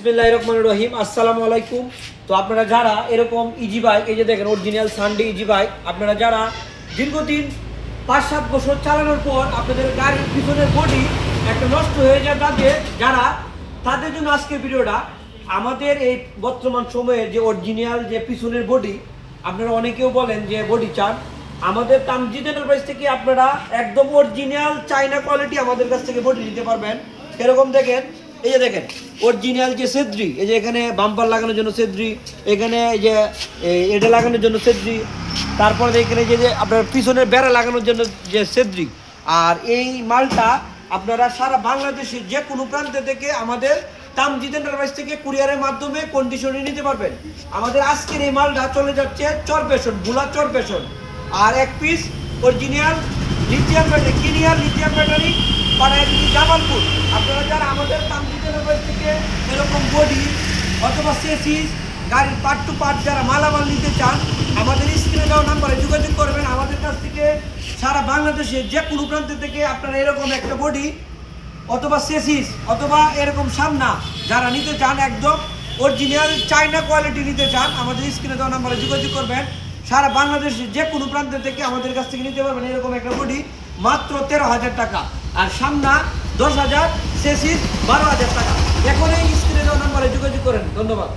বিসমিল্লাহির রহমানির রহিম। আসসালামু আলাইকুম। তো আপনারা যারা এরকম ইজি বাইক, এই যে দেখেন অরিজিনাল সানডে ইজি বাইক, আপনারা যারা দীর্ঘদিন 5-7 বছর চালানোর পর আপনাদের গাড়ির পিছনের বডি একটা নষ্ট হয়ে যায়, তাদের জন্য আজকের ভিডিওটা। আমাদের এই বর্তমান সময়ে যে অরিজিনাল যে পিছনের বডি, আপনারা অনেকেও বলেন যে বডি চান, আমাদের তামজিদ এন্টারপ্রাইজ থেকে আপনারা একদম অরিজিনাল চাইনা কোয়ালিটি আমাদের কাছ থেকে বডি নিতে পারবেন। এরকম দেখেন, এই যে দেখেন অরিজিনাল যে সেদ্রি, এই যে এখানে বাম্পার লাগানোর জন্য সেদ্রি, এখানে এই যে এটা লাগানোর জন্য সেদ্রি, তারপরে এখানে যে আপনার পিছনের বেড়া লাগানোর জন্য যে সেদ্রি। আর এই মালটা আপনারা সারা বাংলাদেশের যে কোনো প্রান্ত থেকে আমাদের তামজিদ এন্টারপ্রাইজ থেকে কুরিয়ারের মাধ্যমে কন্ডিশনে নিতে পারবেন। আমাদের আজকের এই মালটা চলে যাচ্ছে চরপেশন, বুলা চরপেশন। আর এক পিস অরিজিনাল লিথিয়াম ব্যাটারি, কিনিয়ার লিথিয়াম ব্যাটারি পাঠায় দিচ্ছি জামালপুর। আপনারা যারা আমাদের তামজিদ এন্টারপ্রাইজ থেকে এরকম বডি অথবা সেসিস, গাড়ির পার্ট টু পার্ট যারা মালামাল নিতে চান, আমাদের স্ক্রিনে দেওয়া নাম্বারে যোগাযোগ করবেন। আমাদের কাছ থেকে সারা বাংলাদেশে যে কোনো প্রান্ত থেকে আপনারা এরকম একটা বডি অথবা সেসিস অথবা এরকম সামনা যারা নিতে চান, একদম অরিজিনাল চাইনা কোয়ালিটি নিতে চান, আমাদের স্ক্রিনে দেওয়া নাম্বারে যোগাযোগ করবেন। সারা বাংলাদেশে যে কোনো প্রান্ত থেকে আমাদের কাছ থেকে নিতে পারবেন এরকম একটা বডি মাত্র 13,000 টাকা, আর সামনা 10,000, সেসিস 12,000 টাকা। এখন এই স্ক্রিনে দেওয়া নাম্বারে যোগাযোগ করেন। ধন্যবাদ।